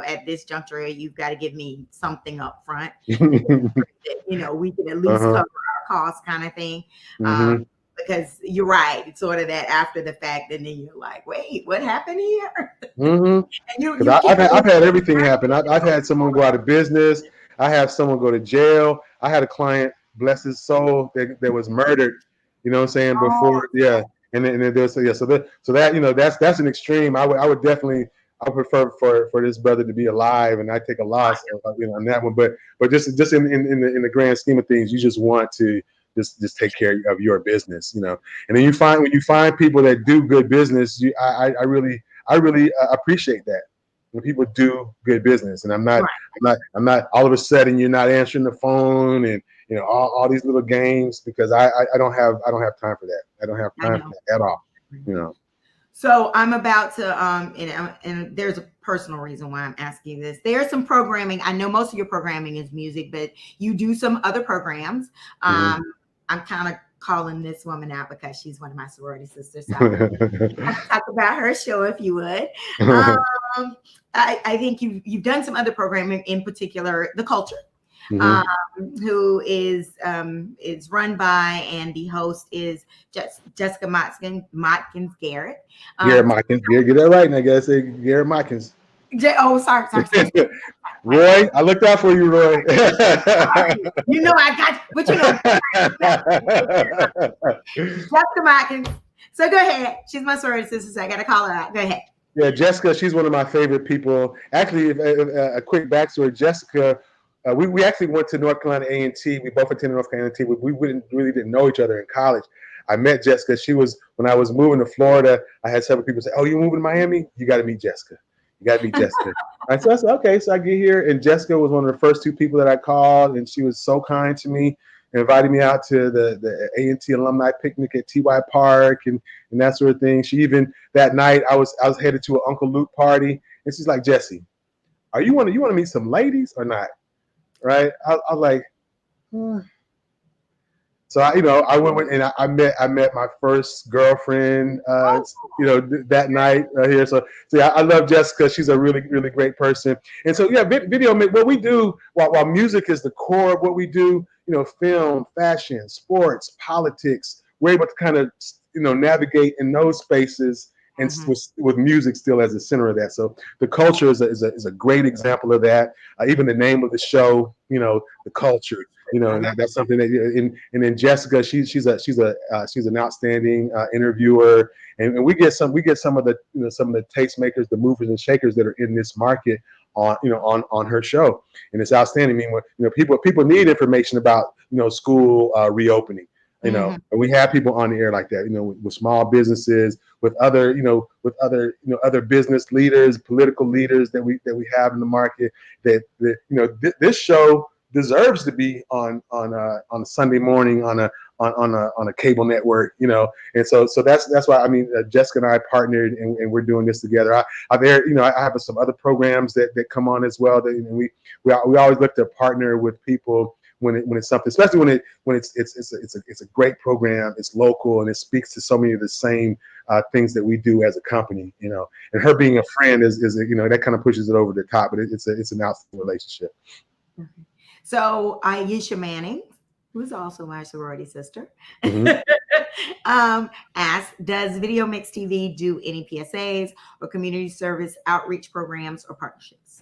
Speaker 1: at this juncture. You've got to give me something up front to make sure that we can at least
Speaker 2: Uh-huh.
Speaker 1: cover our costs, kind of thing. Um,
Speaker 2: Mm-hmm.
Speaker 1: because you're right, it's sort of that after the fact, and then you're like, wait, what happened here?
Speaker 2: Mm-hmm.
Speaker 1: And you
Speaker 2: Because
Speaker 1: keep
Speaker 2: I've had everything happen. I've had someone go out of business. I have someone go to jail. I had a client, bless his soul, that was murdered. You know what I'm saying?
Speaker 1: oh
Speaker 2: Before, yeah. And then there's so that that's an extreme. I would definitely I would prefer for this brother to be alive, and I take a loss on that one. But just in the grand scheme of things, you just want to just take care of your business. And then when you find people that do good business, I really appreciate that when people do good business. And I'm not all of a sudden you're not answering the phone and all these little games, because I don't have time for that. I don't have
Speaker 1: I
Speaker 2: time for
Speaker 1: know.
Speaker 2: that at all. You know.
Speaker 1: So I'm about to and there's a personal reason why I'm asking this. There's some programming. I know most of your programming is music, but you do some other programs.
Speaker 2: Mm-hmm.
Speaker 1: Um, I'm kind of calling this woman out because she's one of my sorority sisters. So I want to talk about her show, if you would. Um, I think you've done some other programming, in particular, The Culture, um,
Speaker 2: Mm-hmm.
Speaker 1: who is run by, and the host is Jessica Motkins Garrett.
Speaker 2: Garrett
Speaker 1: So
Speaker 2: Mockins. Get that right now. I gotta say Garrett Mockins.
Speaker 1: Oh, sorry.
Speaker 2: Roy, I looked out for you, Roy.
Speaker 1: I got, but Jessica Motkins. So go ahead. She's my sorority sister, so I got to call her out. Go ahead.
Speaker 2: Yeah, Jessica, she's one of my favorite people. Actually, a quick backstory: Jessica, we actually went to North Carolina A&T. We both attended North Carolina A&T. We really didn't know each other in college. I met Jessica. She was when I was moving to Florida. I had several people say, "Oh, you moving to Miami? You got to meet Jessica. You got to meet Jessica." I said, "Okay." So I get here, and Jessica was one of the first two people that I called, and she was so kind to me, invited me out to the A&T alumni picnic at TY Park and that sort of thing. She even that night I was headed to an Uncle Luke party, and she's like, "Jesse, are you want to meet some ladies or not?" Right? I was like, hmm. So I went with, and I met my first girlfriend, that night here. So yeah, I love Jessica. She's a really really great person. And so yeah, video. What we do, while music is the core of what we do, film, fashion, sports, politics. We're able to kind of navigate in those spaces, and
Speaker 1: Mm-hmm.
Speaker 2: with music still as the center of that. So the culture is a great example of that. Even the name of the show, the culture.
Speaker 1: I
Speaker 2: And
Speaker 1: love
Speaker 2: that's something that, and then Jessica, she's an outstanding interviewer, and we get some of the some of the tastemakers, the movers and shakers that are in this market on her show, and it's outstanding. I mean, when, people need information about school reopening.
Speaker 1: it.
Speaker 2: And we have people on the air like that. With small businesses, with other business leaders, political leaders that we have in the market. This show deserves to be on a Sunday morning on a cable network. And so that's why, I mean, Jessica and I partnered, and we're doing this together. I've aired, I have some other programs that come on as well. That, we always look to partner with people when it's something, especially when it's a great program. It's local, and it speaks to so many of the same things that we do as a company. And her being a friend is that kind of pushes it over the top. But it's an outstanding relationship.
Speaker 1: Okay. So Aisha Manning, who's also my sorority sister,
Speaker 2: Hmm.
Speaker 1: asked, "Does Video Mix TV do any PSAs or community service outreach programs or partnerships?"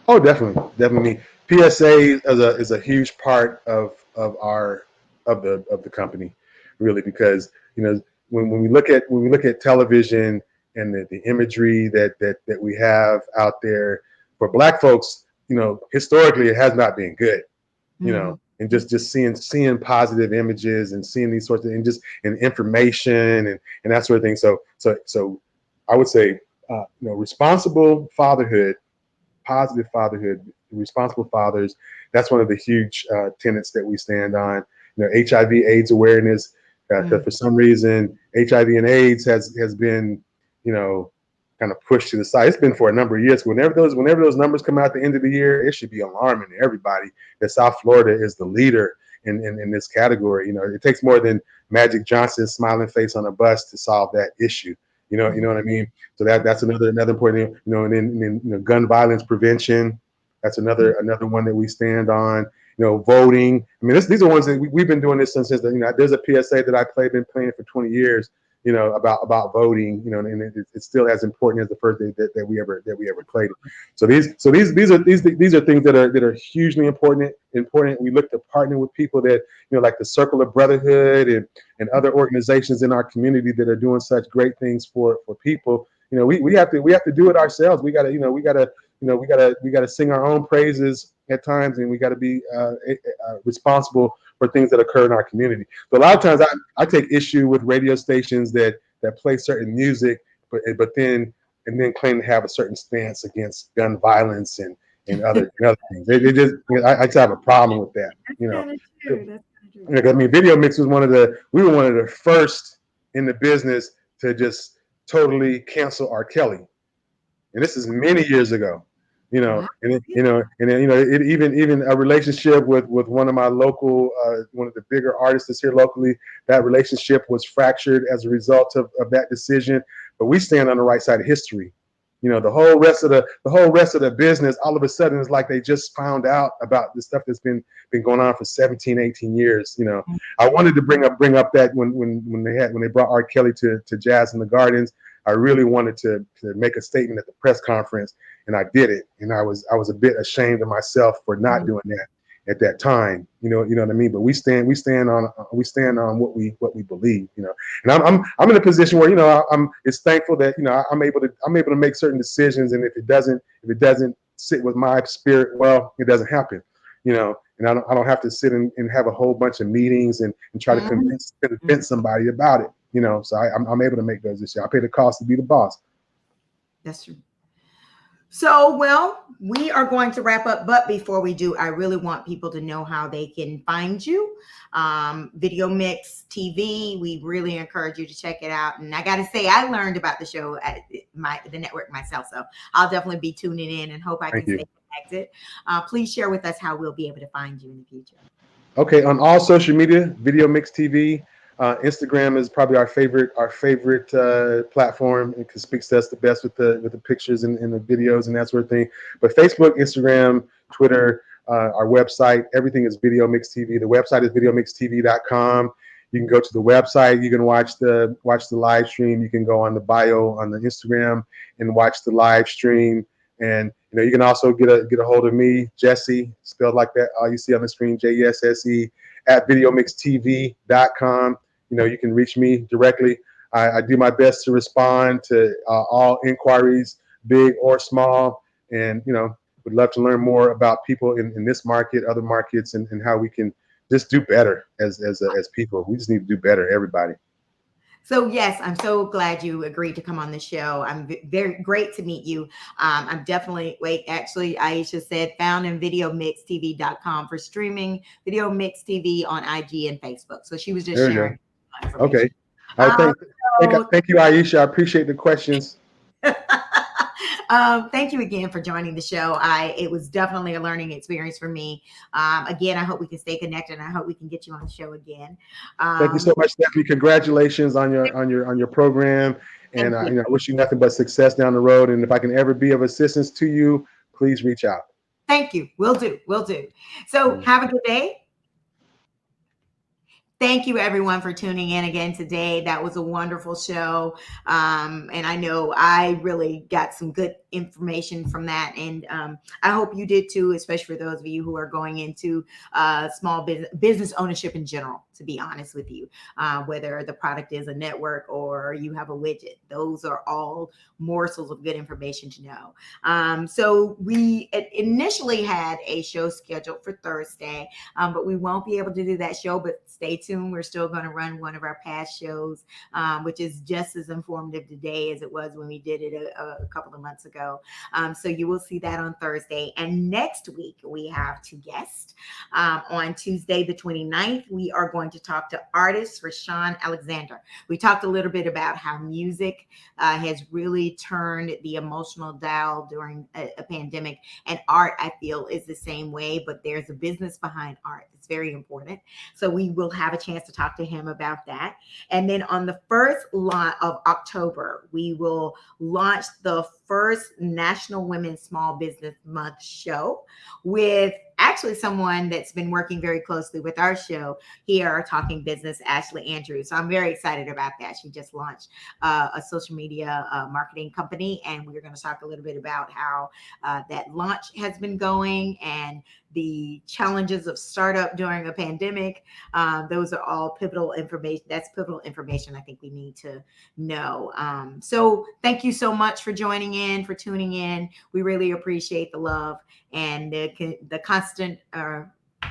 Speaker 2: Oh, definitely, definitely. PSA is a huge part of the company, really, because when we look at television and the imagery that we have out there for Black folks, historically it has not been good.
Speaker 1: Hmm.
Speaker 2: And just seeing positive images and seeing these sorts of, and just and information and that sort of thing. So I would say, responsible fatherhood, positive fatherhood, responsible fathers. That's one of the huge tenets that we stand on. HIV/AIDS awareness. Because for some reason, HIV and AIDS has been, you know, kind of pushed to the side. It's been for a number of years. Whenever those numbers come out at the end of the year, it should be alarming to everybody that South Florida is the leader in this category. It takes more than Magic Johnson's smiling face on a bus to solve that issue. You know what I mean? So that's another important thing. And then gun violence prevention. That's another one that we stand on. Voting. I mean, these are ones that we've been doing this since. There's a PSA that been playing for 20 years. About voting. And it's still as important as the first day that we ever played it. So these are things that are hugely important. Important. We look to partner with people that like the Circle of Brotherhood and other organizations in our community that are doing such great things for people. We have to do it ourselves. We gotta sing our own praises at times, and we gotta be responsible for things that occur in our community. So a lot of times I take issue with radio stations that play certain music, but then claim to have a certain stance against gun violence and other things. They just I just have a problem with that.
Speaker 1: That's kind of true. That's kind of true.
Speaker 2: Like, I mean, Video Mix we were one of the first in the business to just totally cancel R. Kelly, and this is many years ago.
Speaker 1: Wow.
Speaker 2: Even a relationship with one of my local, one of the bigger artists here locally. That relationship was fractured as a result of that decision. But we stand on the right side of history. The whole rest of the business, all of a sudden, it's like they just found out about the stuff that's been going on for 17, 18 years. I wanted to bring up that when they brought R. Kelly to Jazz in the Gardens, I really wanted to make a statement at the press conference, and I did it. And I was a bit ashamed of myself for not doing that at that time. You know what I mean. But we stand on what we believe. And I'm in a position where I'm it's thankful that I'm able to make certain decisions, and if it doesn't sit with my spirit, well, it doesn't happen. And I don't have to sit and have a whole bunch of meetings and try to
Speaker 1: Mhm.
Speaker 2: convince somebody about it. So I'm able to make those decisions. I pay the cost to be the boss.
Speaker 1: That's true. So, well, we are going to wrap up, but before we do, I really want people to know how they can find you. Video Mix TV. We really encourage you to check it out. And I got to say, I learned about the show at the network myself, so I'll definitely be tuning in and hope I
Speaker 2: Thank
Speaker 1: can
Speaker 2: you.
Speaker 1: stay connected. Please share with us how we'll be able to find you in the future.
Speaker 2: Okay, on all social media, Video Mix TV. Instagram is probably our favorite platform. It speaks to us the best with the pictures and the videos and that sort of thing. But Facebook, Instagram, Twitter, our website, everything is Video Mix TV. The website is videomixtv.com. You can go to the website. You can watch the live stream. You can go on the bio on the Instagram and watch the live stream. And you can also get a hold of me, Jesse, spelled like that. All you see on the screen, JESSE, at videomixtv.com. You can reach me directly. I do my best to respond to all inquiries, big or small, and would love to learn more about people in this market, other markets, and how we can just do better as people. We just need to do better, everybody.
Speaker 1: So yes, I'm so glad you agreed to come on the show. I'm very great to meet you. I'm definitely wait. Actually, Aisha said found in videomixtv.com for streaming video mix TV on IG and Facebook. So she was just
Speaker 2: There we go.
Speaker 1: sharing information.
Speaker 2: Okay. All right.
Speaker 1: Um, so
Speaker 2: Thank you, Aisha. I appreciate the questions.
Speaker 1: thank you again for joining the show. It was definitely a learning experience for me. Again, I hope we can stay connected. And I hope we can get you on the show again.
Speaker 2: Thank you
Speaker 1: Um,
Speaker 2: so much, Stephanie. Congratulations on your program, and
Speaker 1: thank you.
Speaker 2: I wish you nothing but success down the road. And if I can ever be of assistance to you, please reach out.
Speaker 1: Thank you. Will do. Will do. So
Speaker 2: Mm.
Speaker 1: have a good day. Thank you, everyone, for tuning in again today. That was a wonderful show. And I know I really got some good information from that. And I hope you did too, especially for those of you who are going into small business ownership in general, to be honest with you, whether the product is a network or you have a widget. Those are all morsels of good information to know. So we initially had a show scheduled for Thursday, but we won't be able to do that show. But stay tuned. We're still going to run one of our past shows, which is just as informative today as it was when we did it a couple of months ago. So you will see that on Thursday. And next week, we have two guests. On Tuesday, the 29th, we are going to talk to artist Rashawn Alexander. We talked a little bit about how music has really turned the emotional dial during a pandemic. And art, I feel, is the same way, but there's a business behind art. It's very important. So we will have a chance to talk to him about that. And then on the first lot of October, we will launch the first National Women's Small Business Month show with actually someone that's been working very closely with our show here, Talking Business, Ashley Andrews. So I'm very excited about that. She just launched a social media marketing company, and we're going to talk a little bit about how that launch has been going and the challenges of startup during a pandemic. Those are all pivotal information. That's pivotal information I think we need to know. So thank you so much for joining in, for tuning in. We really appreciate the love and the constant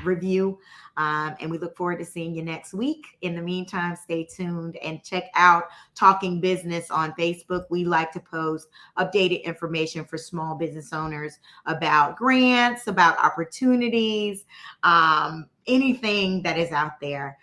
Speaker 1: review. And we look forward to seeing you next week. In the meantime, stay tuned and check out Talking Business on Facebook. We like to post updated information for small business owners about grants, about opportunities, anything that is out there.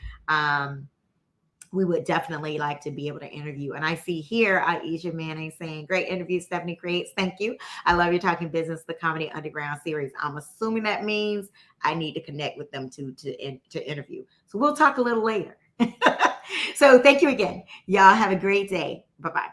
Speaker 1: We would definitely like to be able to interview. And I see here Aisha Manning saying, great interview, Stephanie Creates. Thank you. I love you Talking Business, the Comedy Underground series. I'm assuming that means I need to connect with them to interview. So we'll talk a little later. So thank you again. Y'all have a great day. Bye-bye.